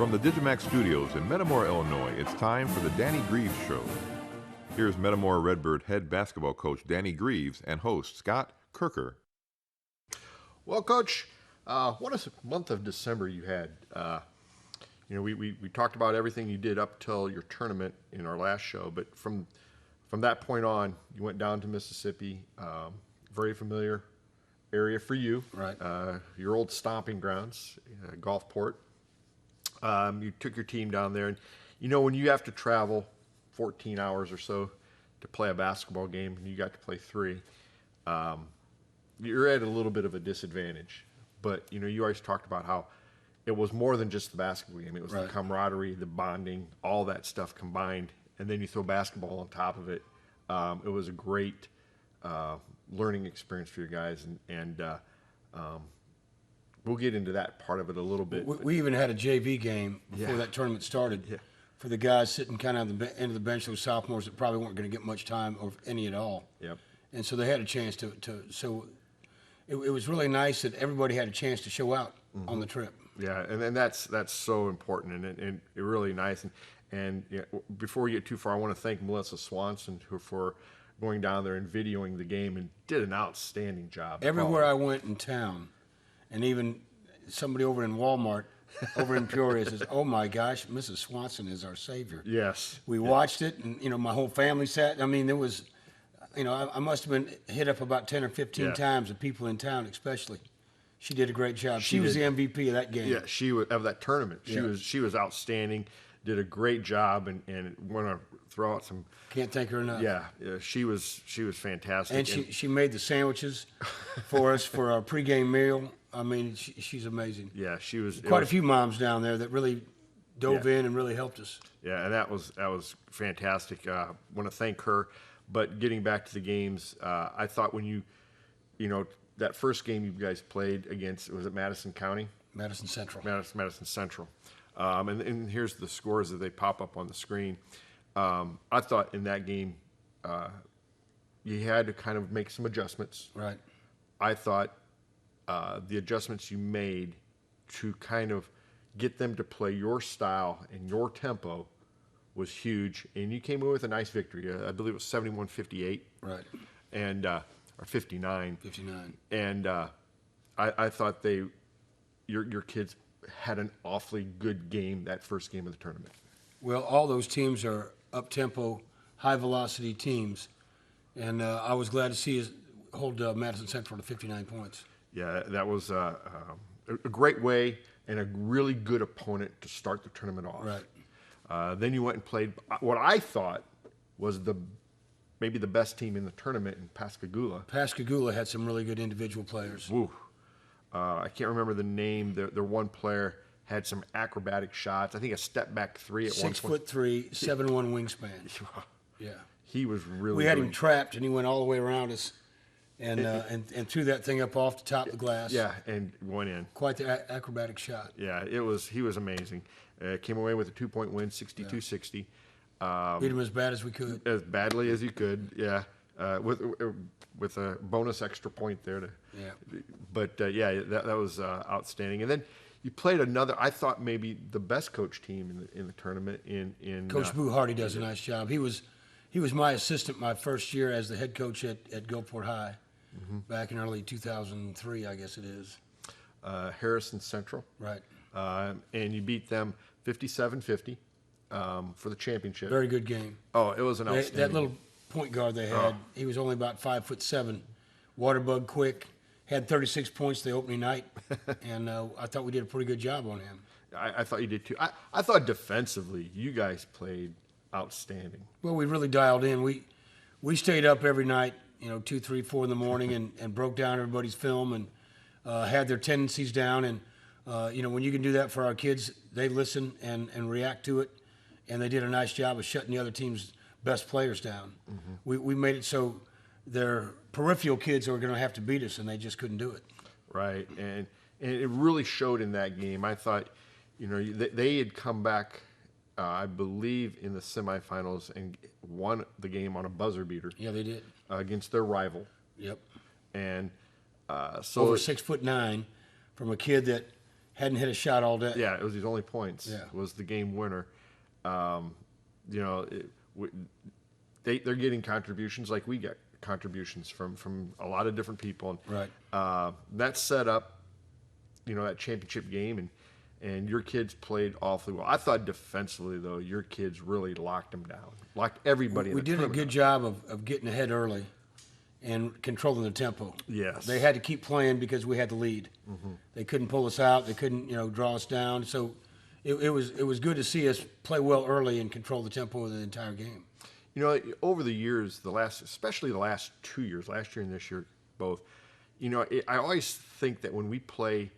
From the digiMAX studios in Metamora, Illinois, it's time for the Danny Grieves Show. Here's Metamora Redbird head basketball coach Danny Grieves and host Scott Kerker. Well, Coach, what a month of December you had. We talked about everything you did up till your tournament in our last show, but from that point on, you went down to Mississippi, very familiar area for you. Right. Your old stomping grounds, Gulfport. You took your team down there, and when you have to travel 14 hours or so to play a basketball game, and you got to play 3, you're at a little bit of a disadvantage. But you always talked about how it was more than just the basketball game. It was right. The camaraderie, the bonding, all that stuff combined, and then you throw basketball on top of it. It was a great learning experience for your guys, and we'll get into that part of it a little bit. We even had a JV game before that tournament started for the guys sitting kind of on the end of the bench, those sophomores that probably weren't going to get much time or any at all. Yep. And so they had a chance to so it was really nice that everybody had a chance to show out on the trip. Yeah, and that's so important and really nice. And before we get too far, I want to thank Melissa Swanson for going down there and videoing the game and did an outstanding job. Everywhere I went in town, and even somebody over in Walmart, over in Peoria says, "Oh my gosh, Mrs. Swanson is our savior." Yes. We watched it, and my whole family sat. I mean, there was, I must have been hit up about 10 or 15 times, the people in town especially. She did a great job. She was the MVP of that game. Yeah, she was of that tournament. She was outstanding. Did a great job, and want to throw out some. Can't thank her enough. Yeah, she was fantastic. And she made the sandwiches for us for our pregame meal. I mean, she's amazing. Yeah, she was. Quite a few moms down there that really dove in and really helped us. Yeah, and that was fantastic. Want to thank her. But getting back to the games, I thought when that first game you guys played against, was it Madison County? Madison Central. Madison Central. And here's the scores that they pop up on the screen. I thought in that game you had to kind of make some adjustments. Right. I thought the adjustments you made to kind of get them to play your style and your tempo was huge. And you came away with a nice victory. I believe it was 71-58. Right. And or 59. 59. And I thought your kids had an awfully good game that first game of the tournament. Well, all those teams are up-tempo, high-velocity teams, and I was glad to see us hold Madison Central to 59 points. Yeah, that was a great way and a really good opponent to start the tournament off. Right. Then you went and played what I thought was maybe the best team in the tournament in Pascagoula. Pascagoula had some really good individual players. Woo. I can't remember the name. Their one player had some acrobatic shots. I think a step back 3 at 1 point. 6'3", 7'1" wingspan. Yeah. He was really. We had him trapped, and he went all the way around us, and threw that thing up off the top of the glass. Yeah, and went in. Quite the acrobatic shot. Yeah, he was amazing. Came away with a 2-point win, 62-60. Beat him as bad as we could. As badly as you could, yeah. With a bonus extra point there. But that was outstanding. And then you played another. I thought maybe the best coach team in the tournament. In Coach Boo Hardy does a nice job. He was my assistant my first year as the head coach at Gulfport High, back in early 2003, I guess it is. Harrison Central. Right. And you beat them 57-50 for the championship. Very good game. Oh, it was an outstanding. That little point guard they had, he was only about 5'7", water bug quick, had 36 points the opening night, and I thought we did a pretty good job on him. I thought you did too. I thought defensively you guys played outstanding. Well, we really dialed in. We stayed up every night, 2, 3, 4 in the morning, and broke down everybody's film and had their tendencies down. And when you can do that for our kids, they listen and react to it, and they did a nice job of shutting the other team's best players down. We made it so their peripheral kids were going to have to beat us, and they just couldn't do it. Right, and it really showed in that game. I thought, they had come back, I believe, in the semifinals and won the game on a buzzer beater. Yeah, they did. Against their rival. Yep. And so over 6'9", from a kid that hadn't hit a shot all day. Yeah, it was his only points. Yeah. Was the game winner. You know, they're getting contributions like we get contributions from a lot of different people. And, Right. that set up, you know, that championship game, and your kids played awfully well. I thought defensively, though, your kids really locked them down, locked everybody in We the did a tournament good job of getting ahead early and controlling the tempo. Yes. They had to keep playing because we had the lead. They couldn't pull us out. They couldn't, draw us down. So it was good to see us play well early and control the tempo of the entire game. You know, over the years, especially the last 2 years, last year and this year, both, you know, I always think that when we play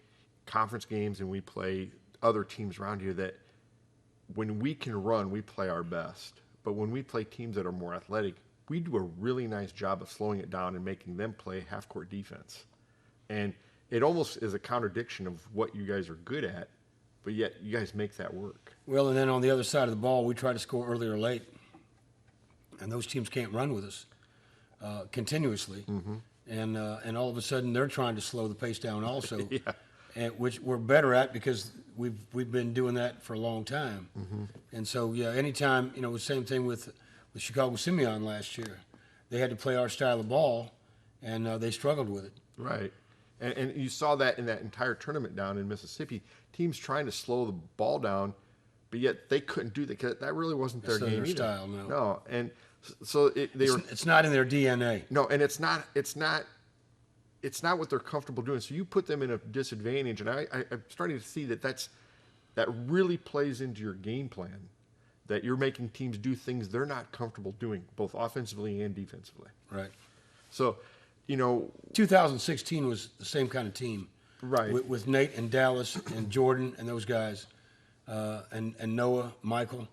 conference games and we play other teams around here, that when we can run, we play our best. But when we play teams that are more athletic, we do a really nice job of slowing it down and making them play half-court defense. And it almost is a contradiction of what you guys are good at, but yet you guys make that work. Well, and then on the other side of the ball, we try to score early or late. And those teams can't run with us continuously. And all of a sudden, they're trying to slow the pace down also, Yeah. and which we're better at because we've been doing that for a long time. And so, yeah, anytime, the same thing with Chicago Simeon last year. They had to play our style of ball, and they struggled with it. Right. And you saw that in that entire tournament down in Mississippi, teams trying to slow the ball down, but yet they couldn't do that because that really wasn't their That's not game their either. style, no. No, and so It's not in their DNA. no, and it's not what they're comfortable doing. So you put them in a disadvantage, and I'm starting to see that really plays into your game plan, that you're making teams do things they're not comfortable doing, both offensively and defensively. Right. So, 2016 was the same kind of team. Right. With Nate and Dallas and Jordan and those guys, and Noah, Michael.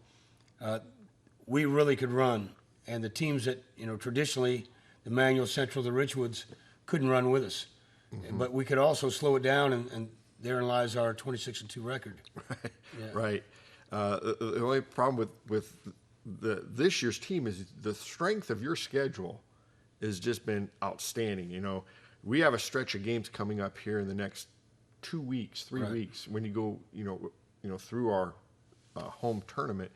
We really could run. And the teams that, traditionally, the Manual, Central, the Richwoods, couldn't run with us. But we could also slow it down, and therein lies our 26-2 record. Right. Yeah. Right. The only problem with this year's team is the strength of your schedule has just been outstanding. We have a stretch of games coming up here in the next 2 weeks, 3 Right. weeks when you go, through our home tournament.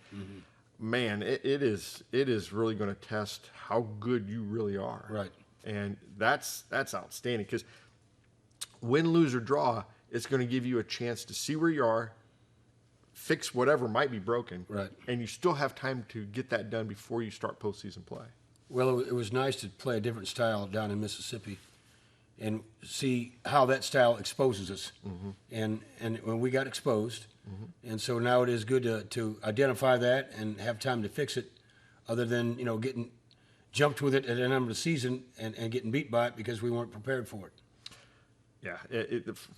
Man, it is really going to test how good you really are. Right. And that's outstanding because win, lose, or draw, it's going to give you a chance to see where you are, fix whatever might be broken, Right. and you still have time to get that done before you start postseason play. Well, it was nice to play a different style down in Mississippi and see how that style exposes us. And when we got exposed, and so now it is good to identify that and have time to fix it, other than getting jumped with it at the end of the season and getting beat by it because we weren't prepared for it. Yeah,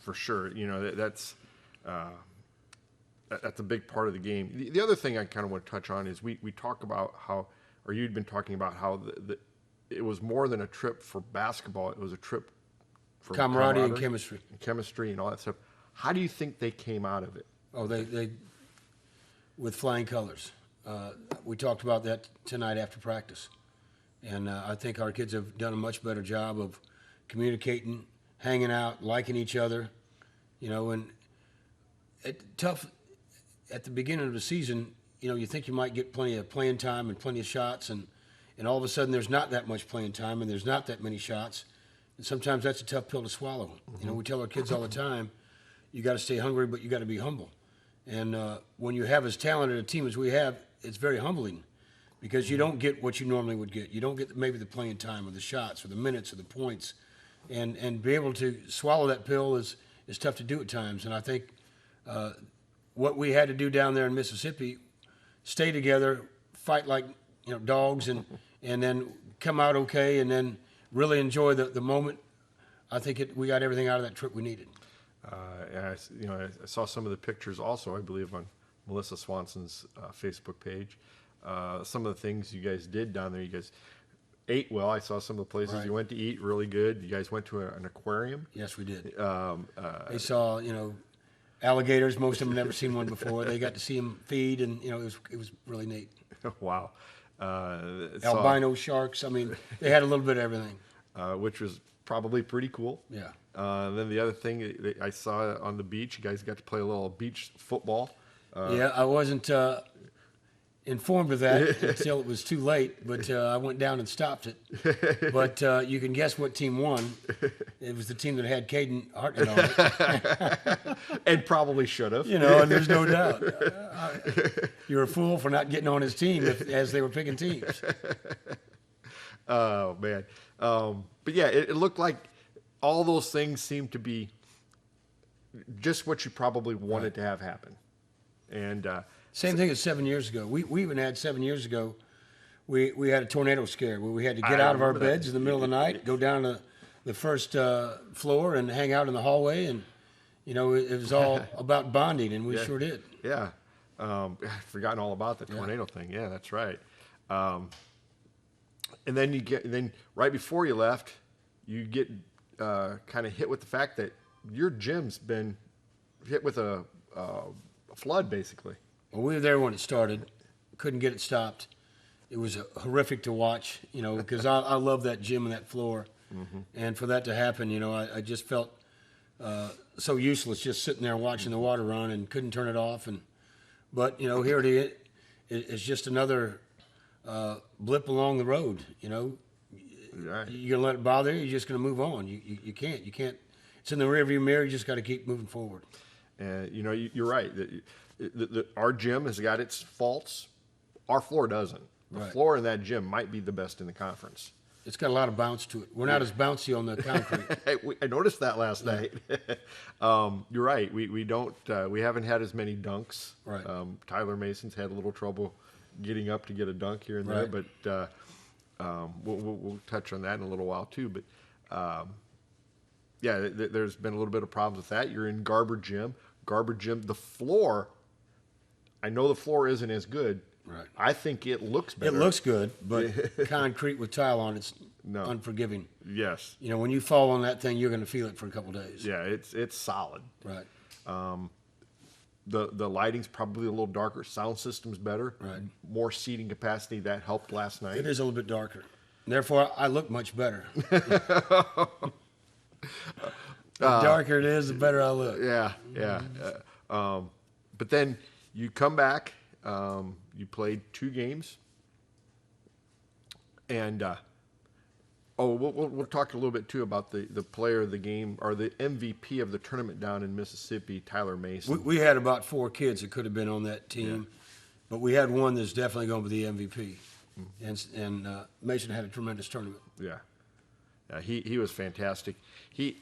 for sure. That's a big part of the game. The other thing I kind of want to touch on is we talk about how, or you'd been talking about how it was more than a trip for basketball. It was a trip for Camaraderie and chemistry. and all that stuff. How do you think they came out of it? Oh, they with flying colors. We talked about that tonight after practice. And I think our kids have done a much better job of communicating, hanging out, liking each other, and tough at the beginning of the season, you think you might get plenty of playing time and plenty of shots, and all of a sudden there's not that much playing time and there's not that many shots. And sometimes that's a tough pill to swallow. We tell our kids all the time, you got to stay hungry, but you got to be humble. And when you have as talented a team as we have, it's very humbling because you don't get what you normally would get. You don't get maybe the playing time or the shots or the minutes or the points. And be able to swallow that pill is tough to do at times. And I think what we had to do down there in Mississippi, stay together, fight like dogs, and then come out okay, and then really enjoy the moment. I think we got everything out of that trip we needed. I saw some of the pictures also, I believe, on Melissa Swanson's Facebook page. Some of the things you guys did down there. You guys ate well. I saw some of the places Right. you went to eat really good. You guys went to an aquarium. Yes, we did. They saw, alligators. Most of them never seen one before. They got to see them feed, and it was really neat. Wow. Albino sharks. I mean, they had a little bit of everything. Which was probably pretty cool. Yeah. Then the other thing that I saw on the beach, you guys got to play a little beach football. Yeah, I wasn't informed of that until it was too late, but I went down and stopped it. But you can guess what team won. It was the team that had Caden Hartnett on it. And probably should have. You know, and there's no doubt. You're a fool for not getting on his team as they were picking teams. Oh, man. But, yeah, it looked like all those things seemed to be just what you probably wanted to have happen. And same thing as 7 years ago. We even had 7 years ago, we had a tornado scare where we had to get out of our beds in the middle of the night, go down to the first floor and hang out in the hallway. And, you know, it was all about bonding, and we sure did. Yeah. I'd forgotten all about the tornado thing. Yeah, that's right. And then right before you left, you get kind of hit with the fact that your gym's been hit with a flood, basically. Well, we were there when it started. Couldn't get it stopped. It was horrific to watch, you know, because I love that gym and that floor. Mm-hmm. And for that to happen, you know, I just felt so useless just sitting there watching the water run and couldn't turn it off. But, you know, here it is. It's just another blip along the road, you know. Right. You're going to let it bother you, you're just going to move on. You can't. It's in the rearview mirror. You just got to keep moving forward. You know, you're right. Our gym has got its faults. Our floor doesn't. The floor in that gym might be the best in the conference. It's got a lot of bounce to it. We're not as bouncy on the concrete. I noticed that last night. You're right. We don't. We haven't had as many dunks. Right. Tyler Mason's had a little trouble getting up to get a dunk here and there, but we'll touch on that in a little while too. But yeah, there's been a little bit of problems with that. You're in Garber Gym. The floor. I know the floor isn't as good. Right. I think it looks better. It looks good, but concrete with tile on it's unforgiving. Yes. You know, when you fall on that thing, you're going to feel it for a couple of days. Yeah, it's solid. Right. The lighting's probably a little darker. Sound system's better. Right. More seating capacity. That helped last night. It is a little bit darker. Therefore, I look much better. The darker it is, the better I look. Yeah, yeah. But then you come back. You played 2 games, and we'll talk a little bit too about the player of the game or the MVP of the tournament down in Mississippi, Tyler Mason. We had about 4 kids that could have been on that team, but we had one that's definitely going to be the MVP, and Mason had a tremendous tournament. Yeah, he was fantastic. He's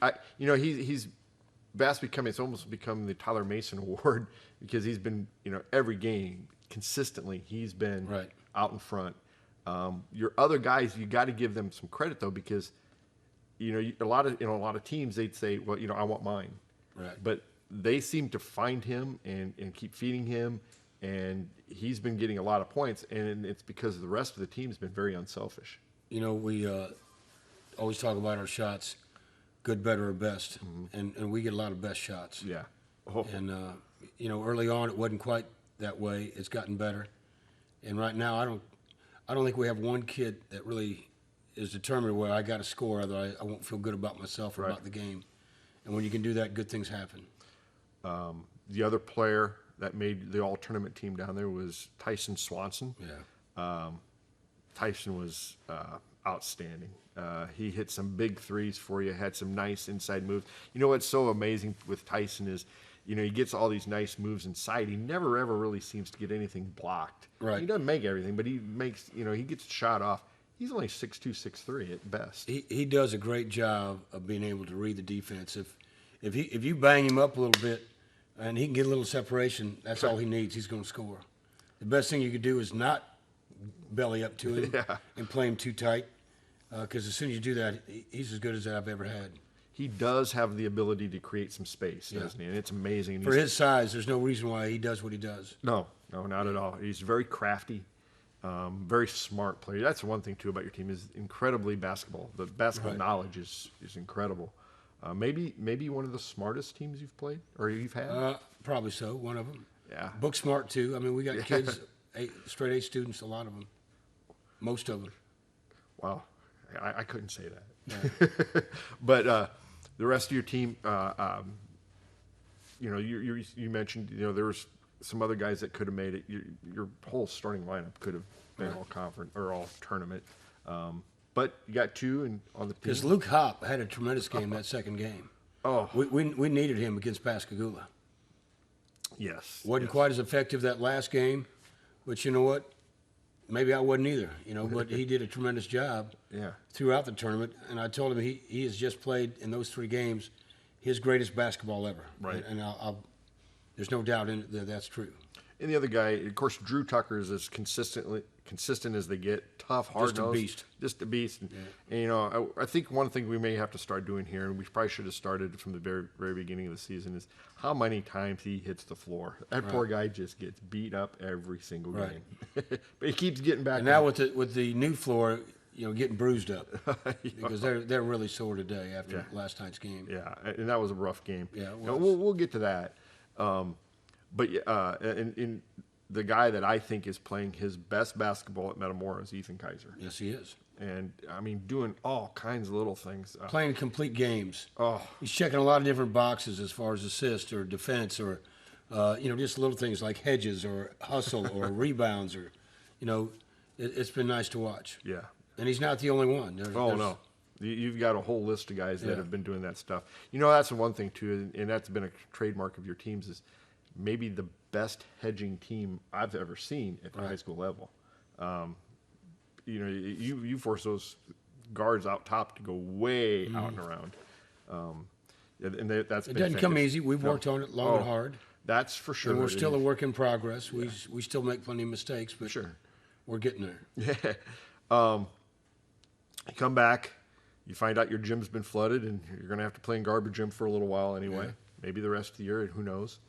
it's almost become the Tyler Mason Award because he's been, every game consistently he's been out in front. Your other guys, you got to give them some credit though, because a lot of teams they'd say, well, I want mine, right? But they seem to find him and keep feeding him, and he's been getting a lot of points, and it's because the rest of the team's been very unselfish. We always talk about our shots. Good, better, or best, and we get a lot of best shots. Yeah. And early on it wasn't quite that way. It's gotten better, and right now I don't think we have one kid that really is determined where I got to score, otherwise I won't feel good about myself or about the game. And when you can do that, good things happen. The other player that made the all-tournament team down there was Tyson Swanson. Yeah. Tyson was outstanding. He hit some big threes for you, had some nice inside moves. What's so amazing with Tyson is, he gets all these nice moves inside. He never, ever really seems to get anything blocked. Right. He doesn't make everything, but he makes, he gets shot off. He's only 6'2", 6'3" at best. He does a great job of being able to read the defense. If you bang him up a little bit and he can get a little separation, that's all he needs. He's going to score. The best thing you could do is not belly up to him and play him too tight. Because as soon as you do that, he's as good as I've ever had. He does have the ability to create some space, doesn't he? And it's amazing. For his size, there's no reason why he does what he does. No, not at all. He's very crafty, very smart player. That's one thing, too, about your team is incredibly basketball. The basketball knowledge is incredible. Maybe one of the smartest teams you've played or you've had? Probably so, one of them. Yeah. Book smart, too. I mean, we got kids, straight A students, a lot of them. Most of them. Wow. I couldn't say that. But the rest of your team, you know, you mentioned, you know, there was some other guys that could have made it. Your whole starting lineup could have been all conference or all tournament. But you got two on the team. Because Luke Hopp had a tremendous game that second game. Oh, We needed him against Pascagoula. yes. Wasn't quite as effective that last game, but you know what? Maybe I wasn't either, you know, but he did a tremendous job throughout the tournament. And I told him he has just played in those 3 games his greatest basketball ever. Right. And there's no doubt in it that that's true. And the other guy, of course, Drew Tucker is as consistent as they get. Tough, hard-nosed. Just a beast. Just a beast. And you know, I think one thing we may have to start doing here, and we probably should have started from the very, very beginning of the season, is how many times he hits the floor. That poor guy just gets beat up every single game. But he keeps getting back. And now with the new floor, you know, getting bruised up because they're really sore today after last night's game. Yeah, and that was a rough game. Yeah, it was. Now, we'll get to that. But in the guy that I think is playing his best basketball at Metamora is Ethan Kaiser. Yes, he is. And, I mean, doing all kinds of little things. Playing complete games. Oh. He's checking a lot of different boxes as far as assist or defense or, you know, just little things like hedges or hustle or rebounds or, you know, it's been nice to watch. Yeah. And he's not the only one. No. You've got a whole list of guys that have been doing that stuff. You know, that's the one thing, too, and that's been a trademark of your teams is maybe the best hedging team I've ever seen at the high school level. You know, you force those guards out top to go way out and around. And that's it doesn't come easy. We've worked on it long and hard. That's for sure. And we're still a work in progress. We still make plenty of mistakes, but we're getting there. Yeah. You come back, you find out your gym's been flooded, and you're going to have to play in garbage gym for a little while anyway. Maybe the rest of the year, who knows.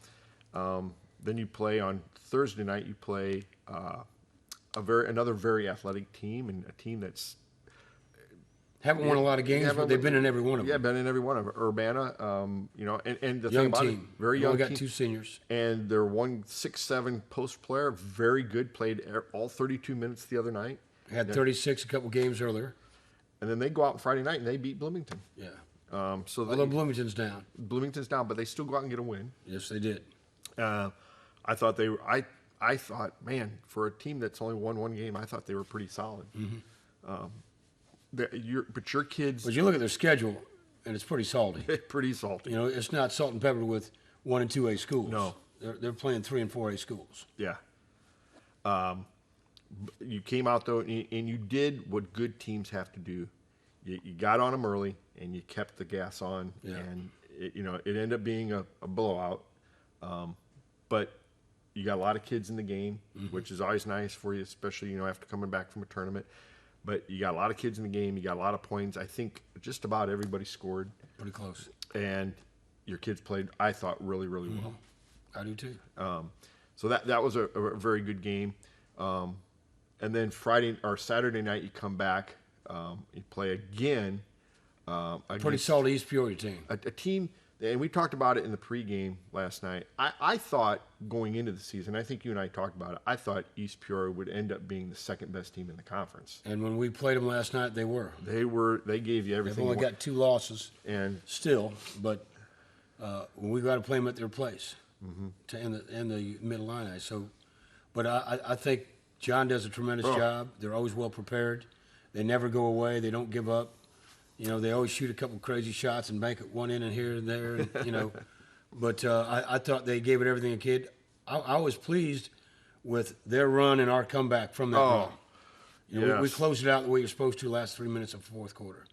Then you play on Thursday night. You play another very athletic team, and a team that's haven't won a lot of games, but they've been in every one of them. Yeah, been in every one of them. Urbana, you know, and the young thing about team, it, very young. We got team. 2 seniors, and they're 1-6-7 post player, very good. Played all 32 minutes the other night. Had 36 a couple games earlier. And then they go out on Friday night and they beat Bloomington. Yeah. Although Bloomington's down. Bloomington's down, but they still go out and get a win. Yes, they did. I thought they were. I thought, man, for a team that's only won 1 game, I thought they were pretty solid. But your kids. But you look at their schedule, and it's pretty salty. Pretty salty. You know, it's not salt and pepper with 1 and 2A schools. No, they're playing 3 and 4A schools. Yeah. You came out though, and you did what good teams have to do. You got on them early, and you kept the gas on, and it ended up being a blowout. But you got a lot of kids in the game, which is always nice for you, especially after coming back from a tournament. But you got a lot of kids in the game. You got a lot of points. I think just about everybody scored. Pretty close. And your kids played, I thought, really, really well. I do too. So that was a very good game. And then Friday or Saturday night, you come back, you play again. Pretty solid East Peoria team. A team, and we talked about it in the pregame last night. I thought going into the season, I think you and I talked about it, I thought East Peoria would end up being the second best team in the conference. And when we played them last night, they were. They gave you everything. They've only got 2 losses and still, but we got to play them at their place to end the Mid-Illini. So, but I think John does a tremendous job. They're always well prepared. They never go away. They don't give up. They always shoot a couple crazy shots and bank it one in and here and there. And, but I thought they gave it everything they could. I was pleased with their run and our comeback from that run. Yes. We closed it out the way you're supposed to last 3 minutes of the fourth quarter.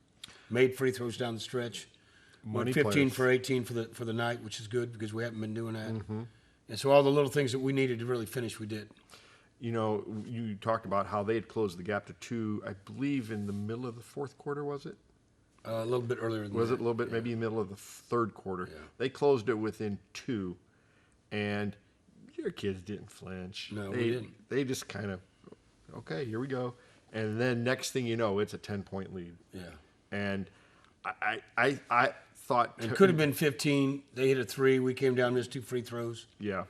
Made free throws down the stretch. Money 15 players. for 18 for the night, which is good because we haven't been doing that. And so all the little things that we needed to really finish, we did. You talked about how they had closed the gap to 2, I believe, in the middle of the fourth quarter, was it? A little bit earlier than Was that. it a little bit, maybe in the middle of the third quarter? Yeah. They closed it within 2, and your kids didn't flinch. No, we didn't. They just kind of, okay, here we go. And then next thing you know, it's a 10-point lead. Yeah. And I thought... It could have been 15. They hit a 3. We came down, missed 2 free throws. Yeah.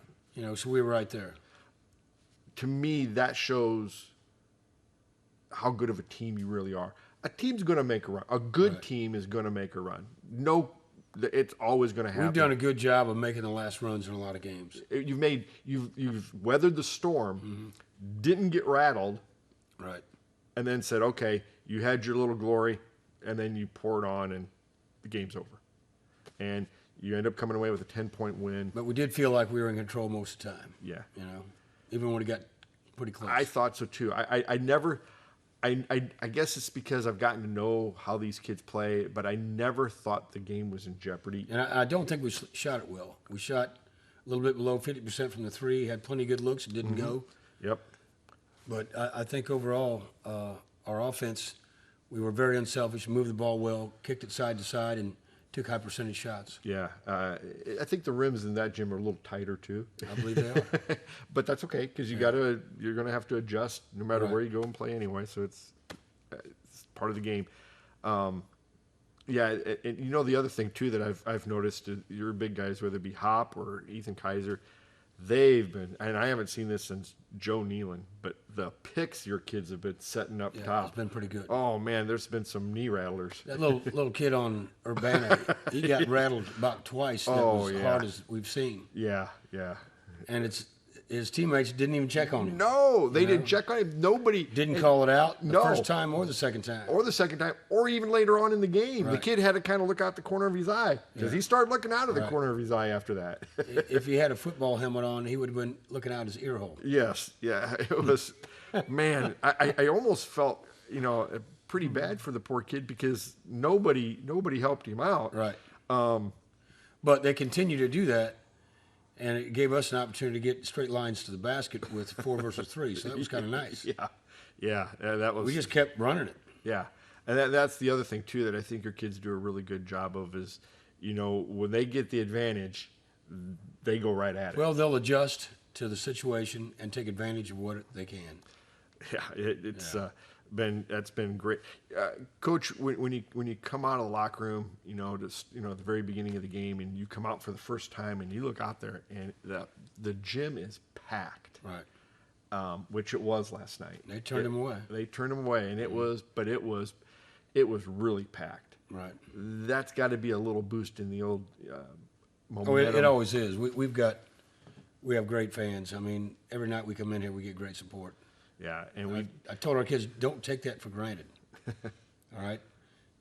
So we were right there. To me, that shows how good of a team you really are. a team's going to make a run. A good team is going to make a run. No, it's always going to happen. We've done a good job of making the last runs in a lot of games. You've weathered the storm, didn't get rattled, Right. and then said, okay, you had your little glory, and then you pour it on, and the game's over. And you end up coming away with a 10-point win. But we did feel like we were in control most of the time. Yeah. You know, even when it got pretty close. I thought so too. I guess it's because I've gotten to know how these kids play, but I never thought the game was in jeopardy. And I don't think we shot it well. We shot a little bit below 50% from the three, had plenty of good looks, it didn't go. Yep. But I think overall, our offense, we were very unselfish, moved the ball well, kicked it side to side, and took high percentage shots. Yeah. I think the rims in that gym are a little tighter too. I believe they are. But that's okay because you're going to have to adjust no matter where you go and play anyway. So it's part of the game. Yeah, and you know the other thing too that I've noticed, your big guys, whether it be Hop or Ethan Kaiser, they've been, and I haven't seen this since Joe Nealon, but the picks your kids have been setting up top. It's been pretty good. Oh man, there's been some knee rattlers. That little kid on Urbana, he got rattled about twice. That was hard as we've seen. Yeah, yeah. And his teammates didn't even check on him. No, they didn't check on him. Nobody didn't call it out the No. first time or the second time. Or even later on in the game. The Right. kid had to kind of look out the corner of his eye because he started looking out of the corner of his eye after that. If he had a football helmet on, he would have been looking out his ear hole. Yes, yeah, it was, man, I almost felt, pretty bad for the poor kid because nobody helped him out. Right. But they continue to do that, and it gave us an opportunity to get straight lines to the basket with 4 versus 3, so that was kind of nice. Yeah, that was. We just kept running it. Yeah, and that's the other thing too that I think your kids do a really good job of is, when they get the advantage, they go right at it. Well, they'll adjust to the situation and take advantage of what they can. Yeah, that's been great, Coach. When you come out of the locker room, at the very beginning of the game, and you come out for the first time, and you look out there, and the gym is packed, Right. Which it was last night. They turned him away. They turned him away, and it was really packed. Right. That's got to be a little boost in the old momentum. Oh, it always is. We have great fans. I mean, every night we come in here, we get great support. Yeah, and I told our kids, don't take that for granted. All right?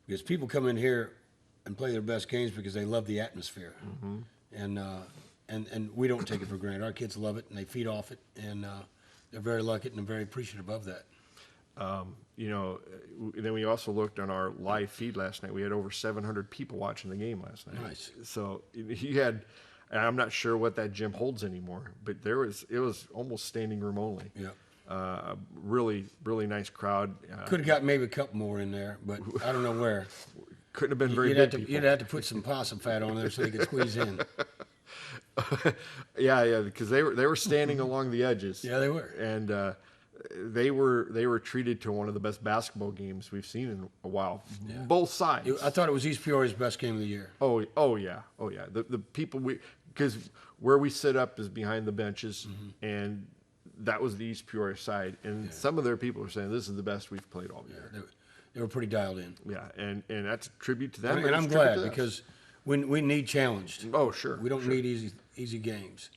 Because people come in here and play their best games because they love the atmosphere. And we don't take it for granted. Our kids love it, and they feed off it, and they're very lucky and very appreciative of that. Then we also looked on our live feed last night. We had over 700 people watching the game last night. Nice. So you had, and I'm not sure what that gym holds anymore, but it was almost standing room only. Yeah. Really, really nice crowd. Could have got maybe a couple more in there, but I don't know where. Couldn't have been very You'd big have to, people. you'd have to put some possum fat on there so they could squeeze in. Yeah, because they were standing along the edges. Yeah, they were. And they were treated to one of the best basketball games we've seen in a while. Yeah. Both sides. I thought it was East Peoria's best game of the year. Oh yeah. The people because where we sit up is behind the benches, and that was the East Peoria side, and some of their people were saying this is the best we've played all year. They were pretty dialed in. Yeah, and that's a tribute to them. And I'm glad because we need challenged. Oh sure, We don't need easy games.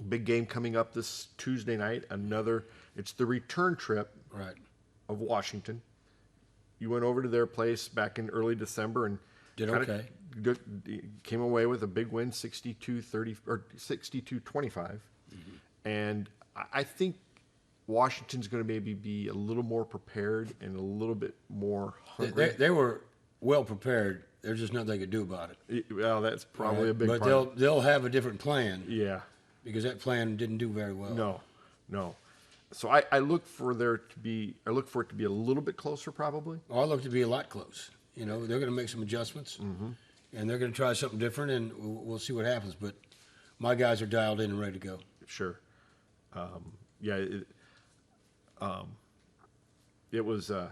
Big game coming up this Tuesday night. It's the return trip Right. of Washington. You went over to their place back in early December and Did kinda okay. Came away with a big win, 62-30 or 62-25, and I think Washington's going to maybe be a little more prepared and a little bit more hungry. They were well prepared. There's just nothing they could do about it. Well, that's probably a big but part. they'll have a different plan. Yeah. Because that plan didn't do very well. No. So I look for it to be a little bit closer, probably. I look to be a lot close. They're going to make some adjustments, and they're going to try something different, and we'll see what happens. But my guys are dialed in and ready to go. Sure. It was. I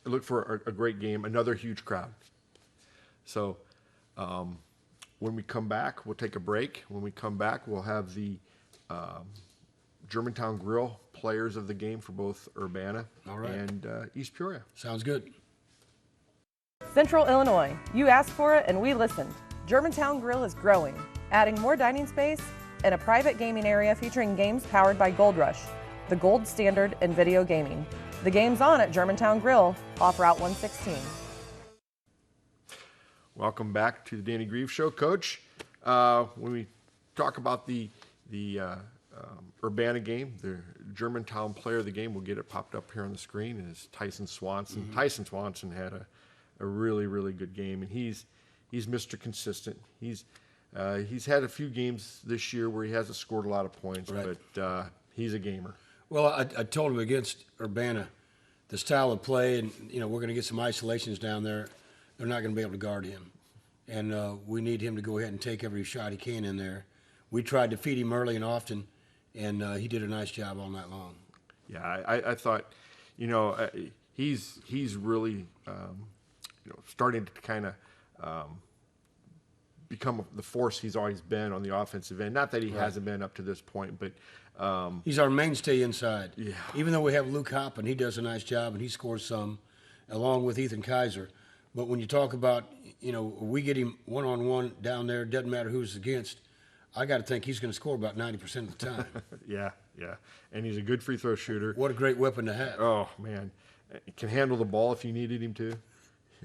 look for a great game, another huge crowd. So, when we come back, we'll take a break. When we come back, we'll have the Germantown Grill players of the game for both Urbana and East Peoria. Sounds good. Central Illinois, you asked for it and we listened. Germantown Grill is growing, adding more dining space and a private gaming area featuring games powered by Gold Rush, the gold standard in video gaming. The game's on at Germantown Grill off Route 116. Welcome back to the Danny Grieves Show, Coach. When we talk about the Urbana game, the Germantown player of the game, we'll get it popped up here on the screen, is Tyson Swanson. Mm-hmm. Tyson Swanson had a really, really good game, and he's Mr. Consistent. He's had a few games this year where he hasn't scored a lot of points, but he's a gamer. Well, I told him against Urbana, the style of play, and we're going to get some isolations down there. They're not going to be able to guard him, and we need him to go ahead and take every shot he can in there. We tried to feed him early and often, and he did a nice job all night long. Yeah, I thought, he's really starting to kind of become the force he's always been on the offensive end. Not that he hasn't been up to this point, but he's our mainstay inside. Yeah. Even though we have Luke Hopp, and he does a nice job, and he scores some, along with Ethan Kaiser. But when you talk about, we get him one-on-one down there, doesn't matter who's against, I got to think he's going to score about 90% of the time. Yeah. And he's a good free throw shooter. What a great weapon to have. Oh, man. Can handle the ball if you needed him to.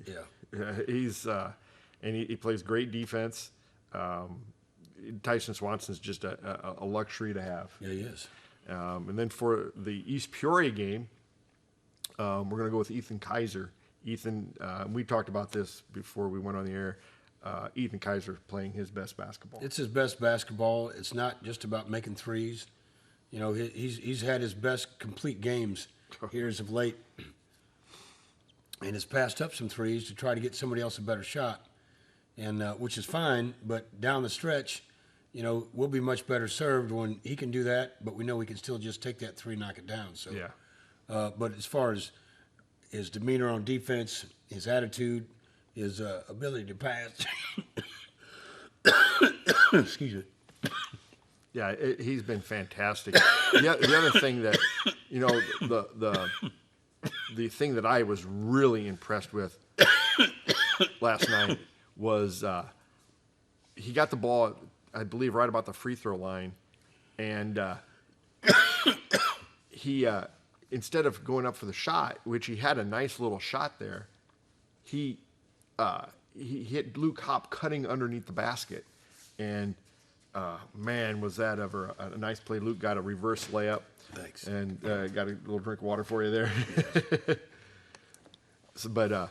Yeah. He's and he plays great defense. Tyson Swanson's just a luxury to have. Yeah, he is. And then for the East Peoria game, we're going to go with Ethan Kaiser. Ethan, we talked about this before we went on the air. Ethan Kaiser playing his best basketball. It's his best basketball. It's not just about making threes. He's had his best complete games here as of late, and has passed up some threes to try to get somebody else a better shot, and which is fine. But down the stretch, we'll be much better served when he can do that. But we know he can still just take that three, and knock it down. So, yeah. But as far as his demeanor on defense, his attitude, his ability to pass. Excuse me. Yeah, he's been fantastic. The other thing that, the thing that I was really impressed with last night was he got the ball, I believe, right about the free throw line, and he instead of going up for the shot, which he had a nice little shot there, he hit Luke Hopp cutting underneath the basket, and man, was that ever a nice play. Luke got a reverse layup. Thanks. And got a little drink of water for you there. But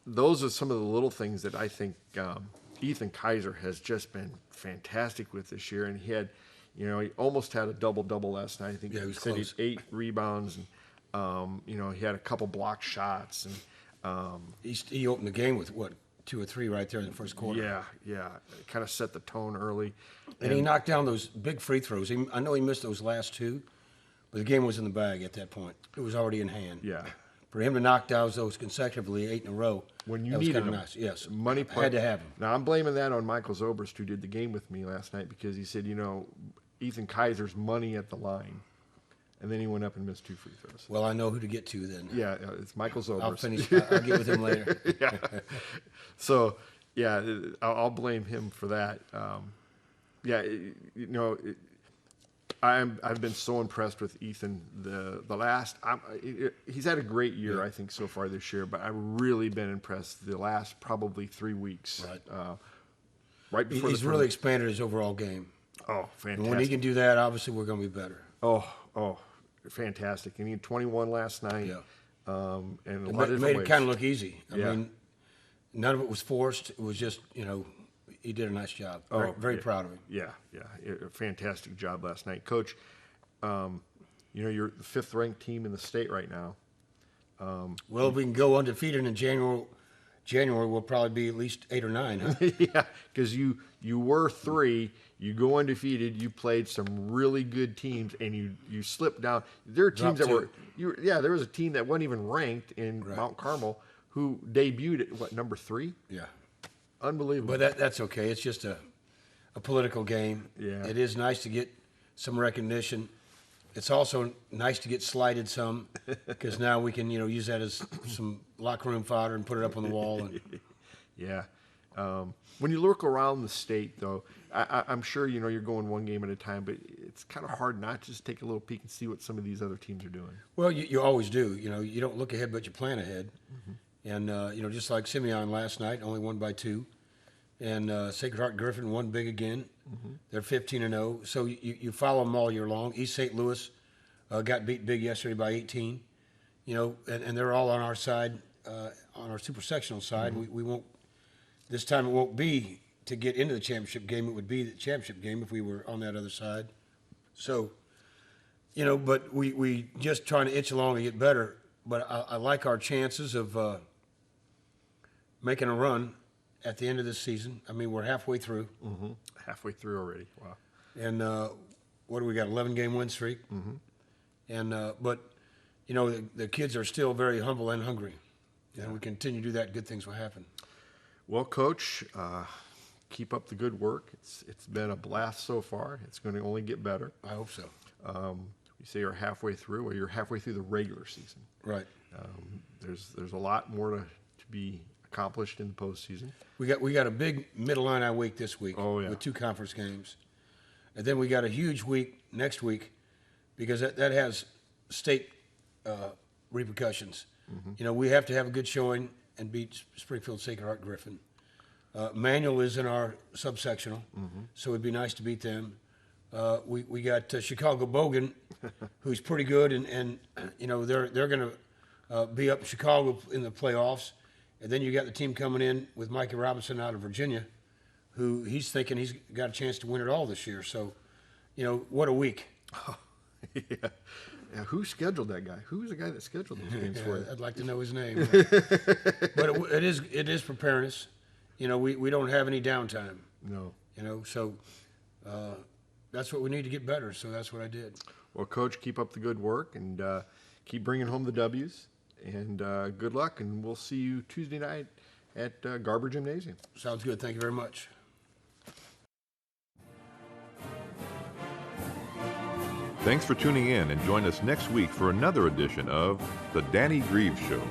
those are some of the little things that I think Ethan Kaiser has just been fantastic with this year. And he had, he almost had a double-double last night. I think he said he had 8 rebounds, and he had a couple blocked shots, and he opened the game with 2 or 3 right there in the first quarter. Yeah. It kind of set the tone early. And he knocked down those big free throws. I know he missed those last 2, but the game was in the bag at that point. It was already in hand. Yeah. For him to knock down those consecutively 8 in a row, when you that was needed kind of him, nice. Yes, money had to have him. Now I'm blaming that on Michael Zobrist, who did the game with me last night, because he said, Ethan Kaiser's money at the line, and then he went up and missed 2 free throws. Well, I know who to get to then. Yeah, it's Michael Zobrist. I'll finish. I'll get with him later. Yeah. So, yeah, I'll blame him for that. I've been so impressed with Ethan. He's had a great year, I think, so far this year. But I've really been impressed the last probably 3 weeks. Right before he's really expanded his overall game. Oh, fantastic! And when he can do that, obviously we're going to be better. Oh, fantastic! And he had 21 last night. Yeah. And a It lot of made it ways. kind of look easy. I Yeah. mean, none of it was forced. It was just, he did a nice job. Very proud of him. Yeah. A fantastic job last night. Coach, you're the 5th ranked team in the state right now. Well, if we can go undefeated in January, we'll probably be at least 8 or 9, huh? Yeah, because you were 3, you go undefeated, you played some really good teams, and you slipped down. There are teams Dropped there was a team that wasn't even ranked in Mount Carmel who debuted at, number 3? Yeah. Unbelievable. But that's okay. It's just a political game. Yeah. It is nice to get some recognition. It's also nice to get slighted some, because now we can, use that as some locker room fodder and put it up on the wall. And Yeah. When you look around the state, though, I'm sure you're going one game at a time, but it's kind of hard not to just take a little peek and see what some of these other teams are doing. well, you always do. You don't look ahead, but you plan ahead. And just like Simeon last night, only won by 2, and Sacred Heart Griffin won big again. They're 15-0. So you follow them all year long. East St. Louis got beat big yesterday by 18. And they're all on our side, on our super sectional side. We won't. This time it won't be to get into the championship game. It would be the championship game if we were on that other side. So, but we just trying to inch along and get better. But I like our chances of making a run at the end of this season. I mean, we're halfway through. Halfway through already. Wow. And what do we got? 11-game win streak. And but the kids are still very humble and hungry. And we continue to do that, good things will happen. Well, Coach, keep up the good work. It's been a blast so far. It's going to only get better. I hope so. You say you're halfway through. Well, you're halfway through the regular season. Right. There's a lot more to be accomplished in the postseason. We got a big Middle Illini week this week. Oh, yeah. With 2 conference games, and then we got a huge week next week, because that has state repercussions. We have to have a good showing and beat Springfield Sacred Heart Griffin. Manual is in our subsectional, so it'd be nice to beat them. We got Chicago Bogan, who's pretty good, and they're going to be up in Chicago in the playoffs. And then you got the team coming in with Mikey Robinson out of Virginia, who he's thinking he's got a chance to win it all this year. So, what a week. Yeah. Who scheduled that guy? Who's the guy that scheduled those games for you? I'd like to know his name. But it is preparing us. We don't have any downtime. No. So that's what we need to get better. So that's what I did. Well, Coach, keep up the good work and keep bringing home the W's. And good luck. And we'll see you Tuesday night at Garber Gymnasium. Sounds good. Thank you very much. Thanks for tuning in, and join us next week for another edition of The Danny Grieves Show.